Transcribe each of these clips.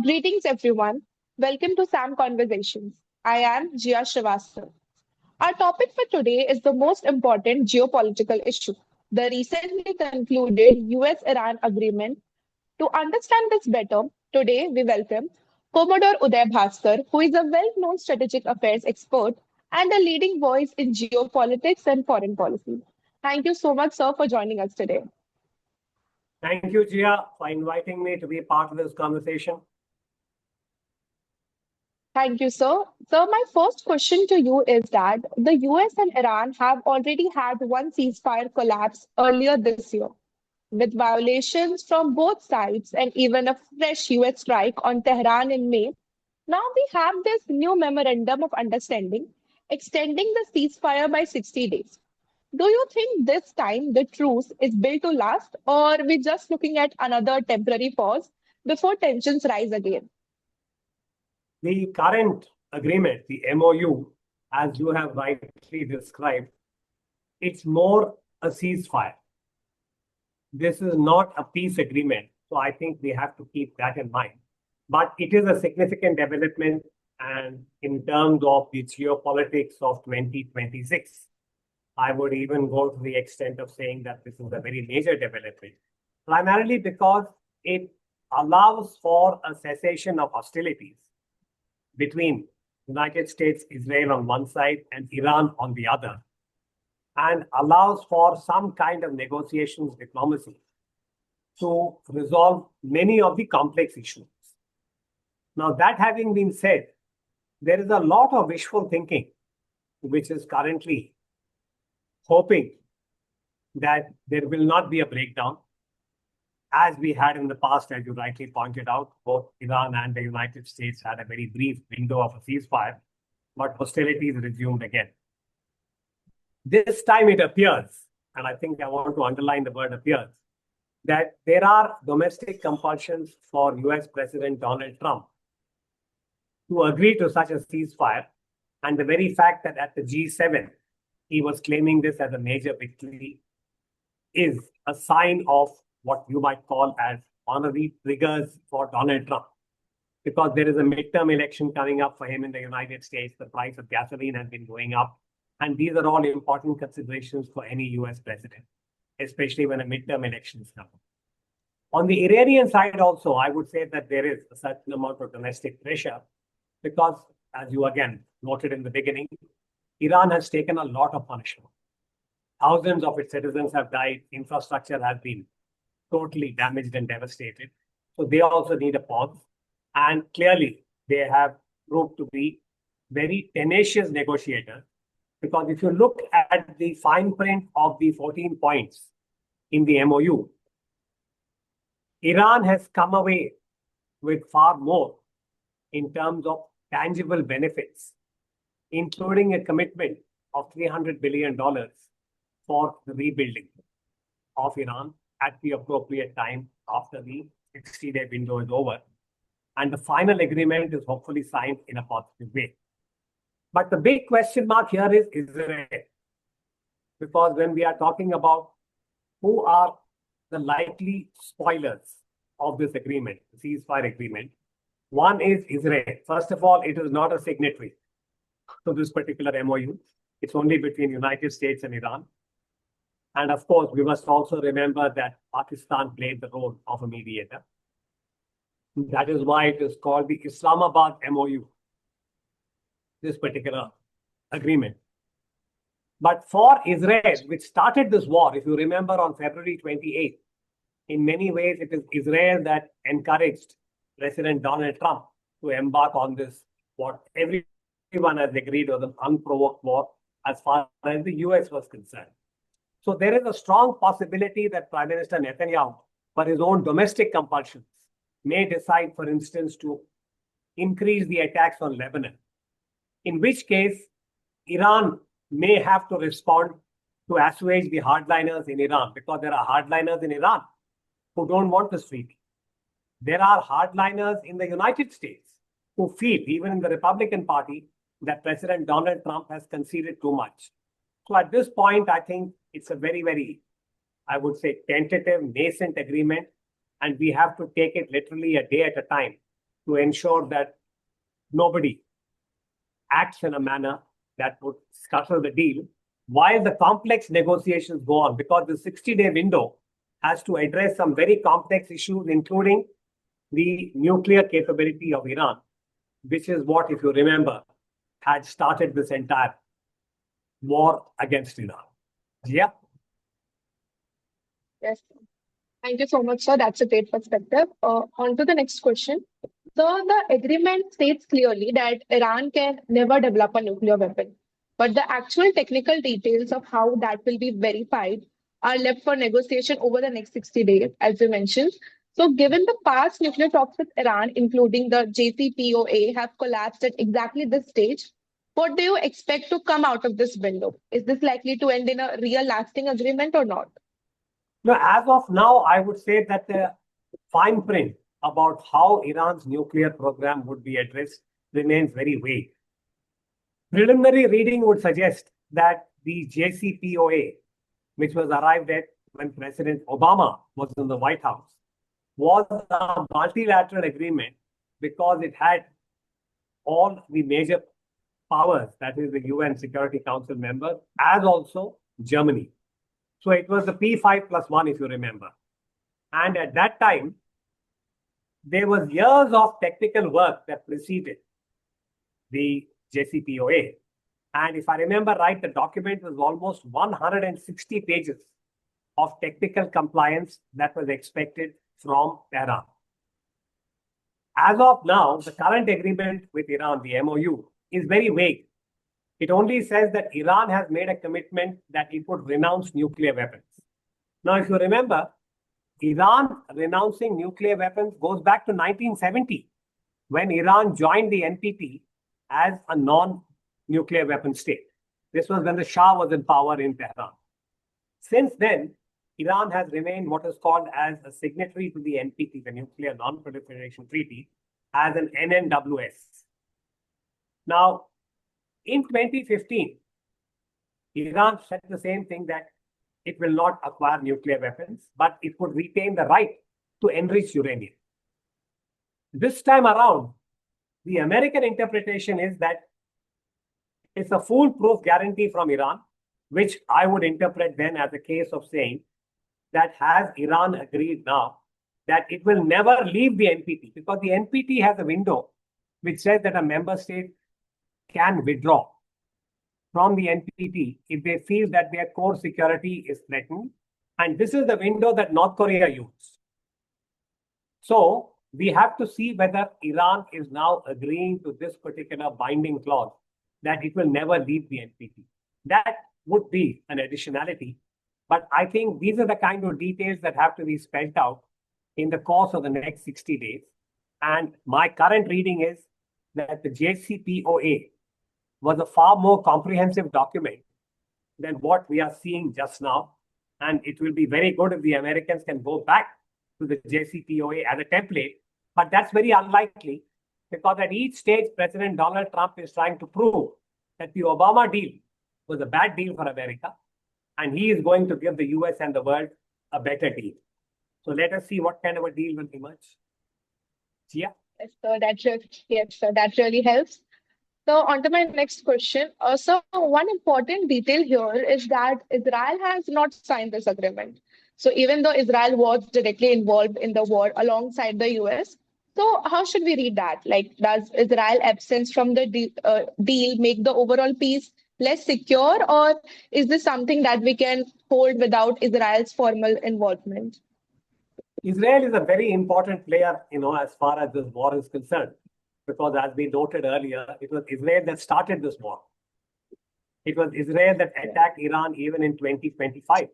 Greetings, everyone. Welcome to SAM Conversations. I am Jiya Srivastav. Our topic for today is the most important geopolitical issue, the recently concluded US Iran agreement. To understand this better, today we welcome Commodore Uday Bhaskar, who is a well known strategic affairs expert and a leading voice in geopolitics and foreign policy. Thank you so much, sir, for joining us today. Thank you, Jia, for inviting me to be part of this conversation. Thank you, sir. So, my first question to you is that the US and Iran have already had one ceasefire collapse earlier this year, with violations from both sides and even a fresh US strike on Tehran in May. Now we have this new memorandum of understanding extending the ceasefire by 60 days. Do you think this time the truce is built to last, or are we just looking at another temporary pause before tensions rise again? The current agreement, the MOU, as you have rightly described, it's more a ceasefire. This is not a peace agreement. So I think we have to keep that in mind. But it is a significant development, and in terms of the geopolitics of 2026, I would even go to the extent of saying that this is a very major development, primarily because it allows for a cessation of hostilities between United States, Israel on one side and Iran on the other, and allows for some kind of negotiations, diplomacy to resolve many of the complex issues. Now, that having been said, there is a lot of wishful thinking, which is currently hoping that there will not be a breakdown, as we had in the past, as you rightly pointed out. Both Iran and the United States had a very brief window of a ceasefire, but hostilities resumed again. This time it appears, and I think I want to underline the word appears, that there are domestic compulsions for US President Donald Trump to agree to such a ceasefire. And the very fact that at the G7, he was claiming this as a major victory is a sign of what you might call as honorary triggers for Donald Trump. Because there is a midterm election coming up for him in the United States, the price of gasoline has been going up. And these are all important considerations for any US president, especially when a midterm election is coming. On the Iranian side also, I would say that there is a certain amount of domestic pressure because, as you again noted in the beginning, Iran has taken a lot of punishment. Thousands of its citizens have died. Infrastructure has been totally damaged and devastated. So they also need a pause. And clearly, they have proved to be very tenacious negotiators. Because if you look at the fine print of the 14 points in the MOU, Iran has come away with far more in terms of tangible benefits, including a commitment of $300 billion for the rebuilding of Iran at the appropriate time after the 60-day window is over. And the final agreement is hopefully signed in a positive way. But the big question mark here is Israel. Because when we are talking about who are the likely spoilers of this agreement, the ceasefire agreement, one is Israel. First of all, it is not a signatory to this particular MOU. It's only between United States and Iran. And of course, we must also remember that Pakistan played the role of a mediator. That is why it is called the Islamabad MOU, this particular agreement. But for Israel, which started this war, if you remember, on February 28th, in many ways, it is Israel that encouraged President Donald Trump to embark on this, what everyone has agreed was an unprovoked war as far as the US was concerned. So there is a strong possibility that Prime Minister Netanyahu, for his own domestic compulsions, may decide, for instance, to increase the attacks on Lebanon, in which case Iran may have to respond to assuage the hardliners in Iran, because there are hardliners in Iran who don't want this treaty. There are hardliners in the United States who feel, even in the Republican Party, that President Donald Trump has conceded too much. So at this point, I think it's a very, very, I would say, tentative, nascent agreement, and we have to take it literally a day at a time to ensure that nobody acts in a manner that would scuttle the deal while the complex negotiations go on, because the 60-day window has to address some very complex issues, including the nuclear capability of Iran, which is what, if you remember, had started this entire war against Iran. Yeah. Yes. Thank you so much, sir. That's a great perspective. On to the next question. So the agreement states clearly that Iran can never develop a nuclear weapon, but the actual technical details of how that will be verified are left for negotiation over the next 60 days, as you mentioned. So, given the past nuclear talks with Iran, including the JCPOA, have collapsed at exactly this stage, what do you expect to come out of this window? Is this likely to end in a real lasting agreement or not? No, as of now, I would say that the fine print about how Iran's nuclear program would be addressed remains very vague. Preliminary reading would suggest that the JCPOA, which was arrived at when President Obama was in the White House, was a multilateral agreement because it had all the major powers, that is the UN Security Council members, as also Germany. So it was the P5+1, if you remember. And at that time, there was years of technical work that preceded the JCPOA. And if I remember right, the document was almost 160 pages of technical compliance that was expected from Tehran. As of now, the current agreement with Iran, the MOU, is very vague. It only says that Iran has made a commitment that it would renounce nuclear weapons. Now, if you remember, Iran renouncing nuclear weapons goes back to 1970, when Iran joined the NPT as a non-nuclear weapon state. This was when the Shah was in power in Tehran. Since then, Iran has remained what is called as a signatory to the NPT, the Nuclear Non-Proliferation Treaty, as an NNWS. Now, in 2015, Iran said the same thing, that it will not acquire nuclear weapons, but it would retain the right to enrich uranium. This time around, the American interpretation is that it's a foolproof guarantee from Iran, which I would interpret then as a case of saying that has Iran agreed now that it will never leave the NPT, because the NPT has a window which says that a member state can withdraw from the NPT if they feel that their core security is threatened. And this is the window that North Korea used. So we have to see whether Iran is now agreeing to this particular binding clause that it will never leave the NPT. That would be an additionality. But I think these are the kind of details that have to be spelled out in the course of the next 60 days. And my current reading is that the JCPOA was a far more comprehensive document than what we are seeing just now. And it will be very good if the Americans can go back to the JCPOA as a template. But that's very unlikely, because at each stage, President Donald Trump is trying to prove that the Obama deal was a bad deal for America, and he is going to give the US and the world a better deal. So let us see what kind of a deal will emerge. Jiya? Yes, sir, that really helps. So, on to my next question. So, one important detail here is that Israel has not signed this agreement. So, even though Israel was directly involved in the war alongside the US, so how should we read that? Like, does Israel absence from the deal make the overall peace less secure, or is this something that we can hold without Israel's formal involvement? Israel is a very important player, as far as this war is concerned, because as we noted earlier, it was Israel that started this war. It was Israel that attacked Iran even in 2025.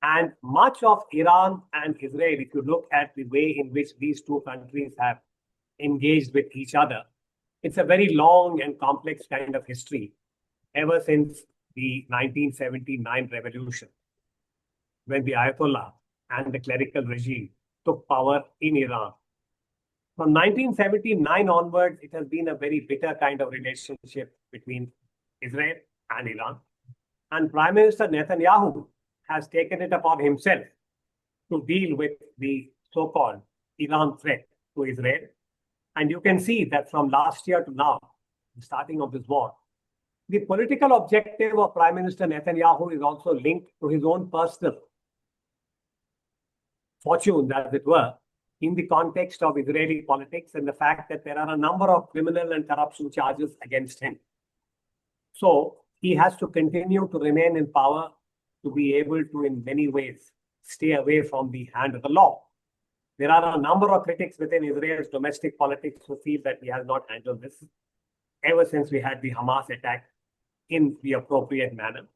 And much of Iran and Israel, if you look at the way in which these two countries have engaged with each other, it's a very long and complex kind of history ever since the 1979 revolution, when the Ayatollah and the clerical regime took power in Iran. From 1979 onwards, it has been a very bitter kind of relationship between Israel and Iran. And Prime Minister Netanyahu has taken it upon himself to deal with the so-called Iran threat to Israel. And you can see that from last year to now, the starting of this war, the political objective of Prime Minister Netanyahu is also linked to his own personal fortunes, as it were, in the context of Israeli politics and the fact that there are a number of criminal and corruption charges against him. So he has to continue to remain in power to be able to, in many ways, stay away from the hand of the law. There are a number of critics within Israel's domestic politics who feel that he has not handled this ever since we had the Hamas attack in the appropriate manner,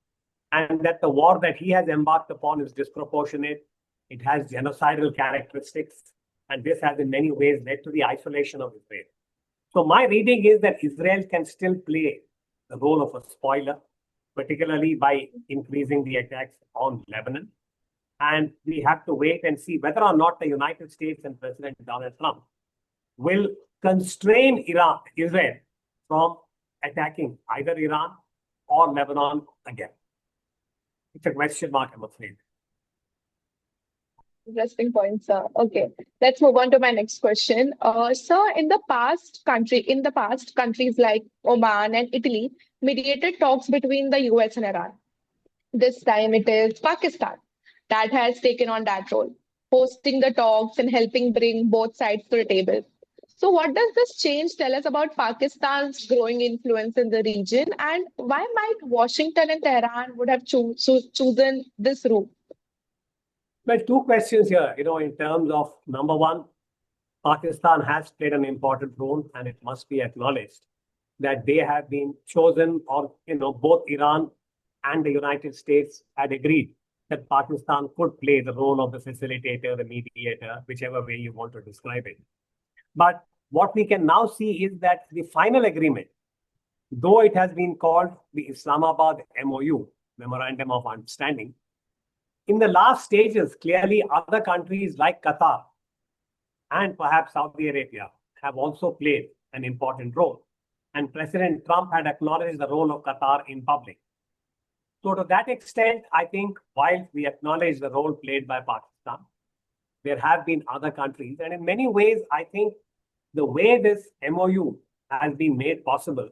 and that the war that he has embarked upon is disproportionate. It has genocidal characteristics, and this has in many ways led to the isolation of Israel. So my reading is that Israel can still play the role of a spoiler, particularly by increasing the attacks on Lebanon. And we have to wait and see whether or not the United States and President Donald Trump will constrain Israel from attacking either Iran or Lebanon again. It's a question mark, I'm afraid. Interesting point, sir. Okay, let's move on to my next question. Sir, in the past, countries like Oman and Italy mediated talks between the US and Iran. This time it is Pakistan that has taken on that role, hosting the talks and helping bring both sides to the table. So, what does this change tell us about Pakistan's growing influence in the region, and why might Washington and Tehran would have chosen this route? Well, two questions here, in terms of number one, Pakistan has played an important role, and it must be acknowledged that they have been chosen, or, both Iran and the United States had agreed that Pakistan could play the role of the facilitator, the mediator, whichever way you want to describe it. But what we can now see is that the final agreement, though it has been called the Islamabad MOU, Memorandum of Understanding, in the last stages, clearly other countries like Qatar and perhaps Saudi Arabia have also played an important role. And President Trump had acknowledged the role of Qatar in public. So to that extent, I think while we acknowledge the role played by Pakistan, there have been other countries. And in many ways, I think the way this MOU has been made possible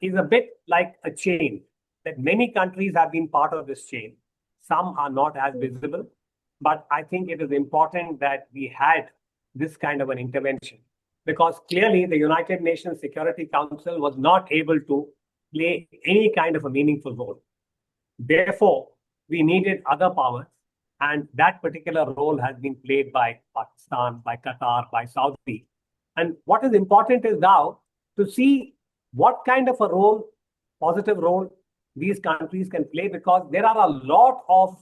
is a bit like a chain, that many countries have been part of this chain. Some are not as visible, but I think it is important that we had this kind of an intervention, because clearly the United Nations Security Council was not able to play any kind of a meaningful role. Therefore, we needed other powers, and that particular role has been played by Pakistan, by Qatar, by Saudi. And what is important is now to see what kind of a role, positive role, these countries can play, because there are a lot of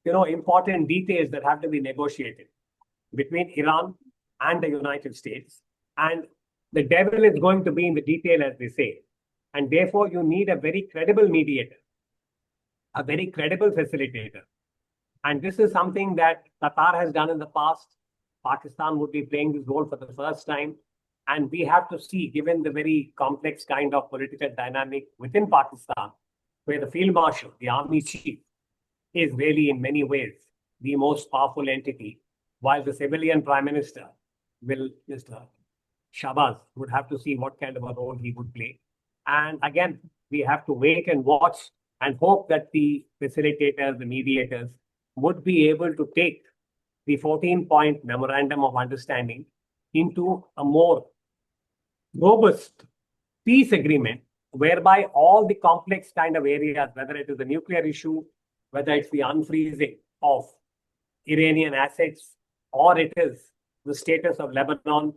important details that have to be negotiated between Iran and the United States. And the devil is going to be in the detail, as they say. And therefore, you need a very credible mediator, a very credible facilitator. And this is something that Qatar has done in the past. Pakistan would be playing this role for the first time. And we have to see, given the very complex kind of political dynamic within Pakistan, where the field marshal, the army chief, is really in many ways the most powerful entity, while the civilian prime minister, Mr. Shahbaz, would have to see what kind of a role he would play. And again, we have to wait and watch and hope that the facilitators, the mediators, would be able to take the 14-point memorandum of understanding into a more robust peace agreement, whereby all the complex kind of areas, whether it is the nuclear issue, whether it's the unfreezing of Iranian assets, or it is the status of Lebanon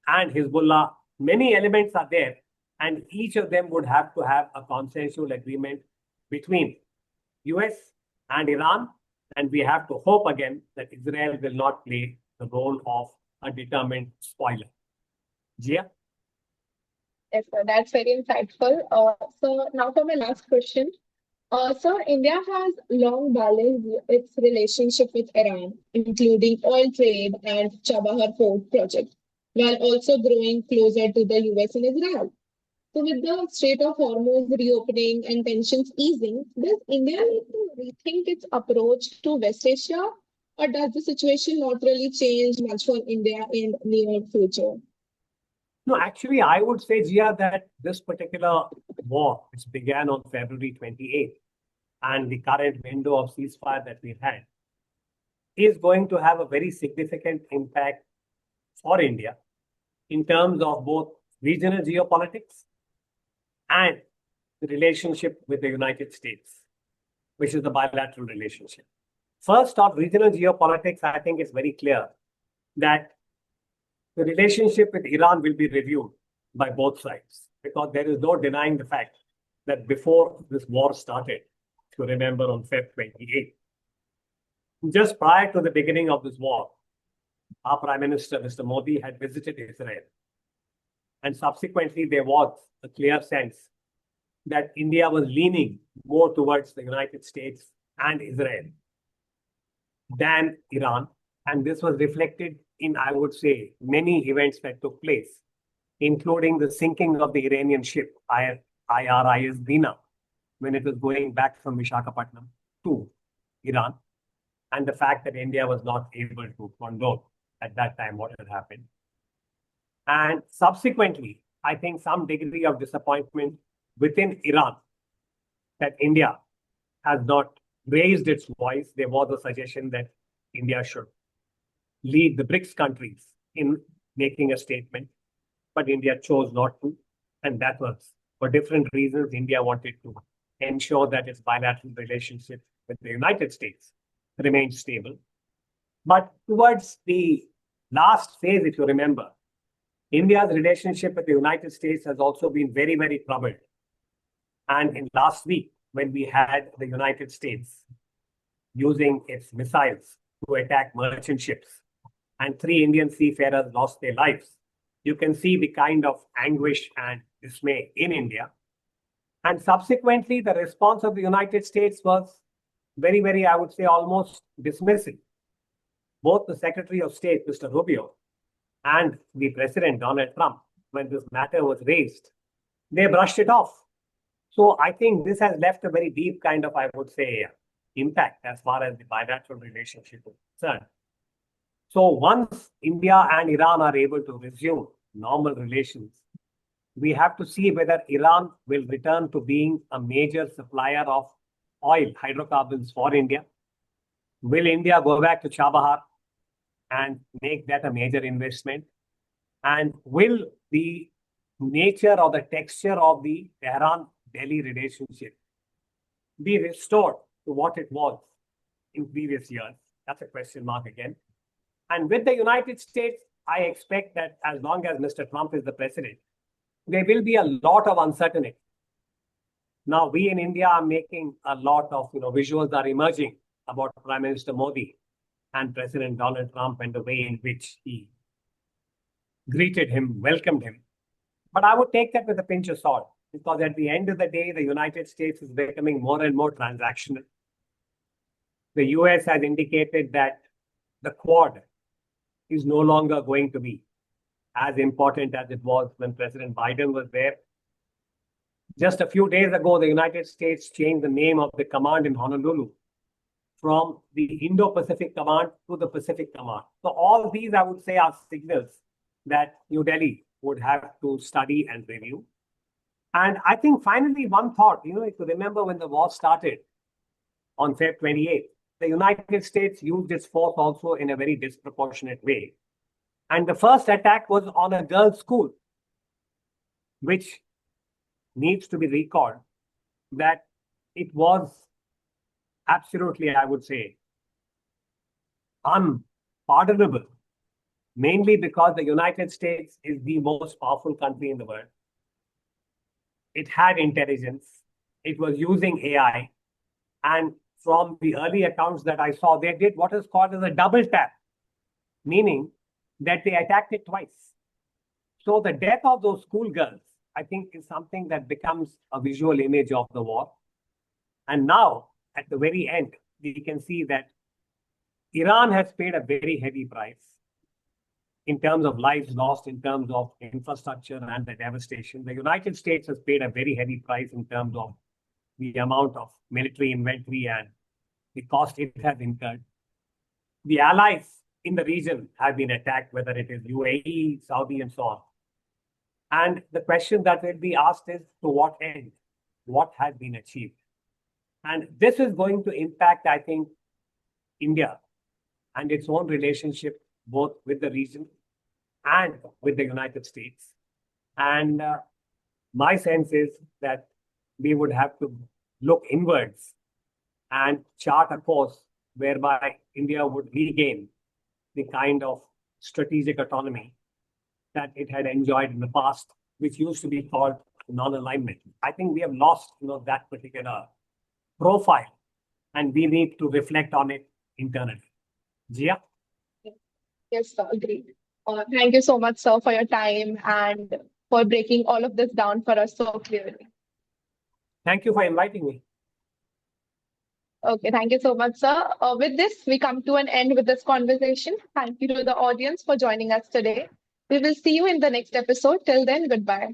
and Hezbollah, many elements are there, and each of them would have to have a consensual agreement between US and Iran. And we have to hope again that Israel will not play the role of a determined spoiler. Jiya? Yes, sir, that's very insightful. So now for my last question. So India has long balanced its relationship with Iran, including oil trade and Chabahar port project, while also growing closer to the US and Israel. So with the Strait of Hormuz reopening and tensions easing, does India need to rethink its approach to West Asia, or does the situation not really change much for India in near future? No, actually, I would say, Jia, that this particular war, which began on February 28th, and the current window of ceasefire that we've had, is going to have a very significant impact for India in terms of both regional geopolitics and the relationship with the United States, which is the bilateral relationship. First, on regional geopolitics, I think it's very clear that the relationship with Iran will be reviewed by both sides because there is no denying the fact that before this war started, if you remember on Feb 28, just prior to the beginning of this war, our Prime Minister, Mr. Modi, had visited Israel. And subsequently, there was a clear sense that India was leaning more towards the United States and Israel than Iran. And this was reflected in, I would say, many events that took place, including the sinking of the Iranian ship, IRIS Dina, when it was going back from Visakhapatnam to Iran, and the fact that India was not able to condone at that time what had happened. And subsequently, I think some degree of disappointment within Iran that India has not raised its voice. There was a suggestion that India should lead the BRICS countries in making a statement, but India chose not to. And that was for different reasons. India wanted to ensure that its bilateral relationship with the United States remained stable. But towards the last phase, if you remember, India's relationship with the United States has also been very, very troubled. And in last week, when we had the United States using its missiles to attack merchant ships, and 3 Indian seafarers lost their lives, you can see the kind of anguish and dismay in India. And subsequently, the response of the United States was very, very, I would say, almost dismissive. Both the Secretary of State, Mr. Rubio, and the President, Donald Trump, when this matter was raised, they brushed it off. So I think this has left a very deep kind of, I would say, impact as far as the bilateral relationship is concerned. So once India and Iran are able to resume normal relations, we have to see whether Iran will return to being a major supplier of oil, hydrocarbons for India. Will India go back to Chabahar and make that a major investment? And will the nature or the texture of the Tehran-Delhi relationship be restored to what it was in previous years? That's a question mark again. And with the United States, I expect that as long as Mr. Trump is the president, there will be a lot of uncertainty. Now, we in India are making a lot of visuals are emerging about Prime Minister Modi and President Donald Trump and the way in which he greeted him, welcomed him. But I would take that with a pinch of salt because at the end of the day, the United States is becoming more and more transactional. The US has indicated that the Quad is no longer going to be as important as it was when President Biden was there. Just a few days ago, the United States changed the name of the command in Honolulu from the Indo-Pacific Command to the Pacific Command. So all these, I would say, are signals that New Delhi would have to study and review. And I think finally, one thought, if you remember when the war started on Feb 28th, the United States used its force also in a very disproportionate way. And the first attack was on a girls' school, which needs to be recalled that it was absolutely, I would say, unpardonable, mainly because the United States is the most powerful country in the world. It had intelligence. It was using AI. And from the early accounts that I saw, they did what is called as a double tap, meaning that they attacked it twice. So the death of those schoolgirls, I think, is something that becomes a visual image of the war. And now, at the very end, we can see that Iran has paid a very heavy price in terms of lives lost, in terms of infrastructure and the devastation. The United States has paid a very heavy price in terms of the amount of military inventory and the cost it has incurred. The allies in the region have been attacked, whether it is UAE, Saudi, and so on. And the question that will be asked is, to what end? What has been achieved? And this is going to impact, I think, India and its own relationship both with the region and with the United States. And my sense is that we would have to look inwards and chart a course whereby India would regain the kind of strategic autonomy that it had enjoyed in the past, which used to be called non-alignment. I think we have lost, that particular profile, and we need to reflect on it internally. Jiya? Yes, sir, agreed. Thank you so much, sir, for your time and for breaking all of this down for us so clearly. Thank you for inviting me. Okay, thank you so much, sir. With this, we come to an end with this conversation. Thank you to the audience for joining us today. We will see you in the next episode. Till then, goodbye.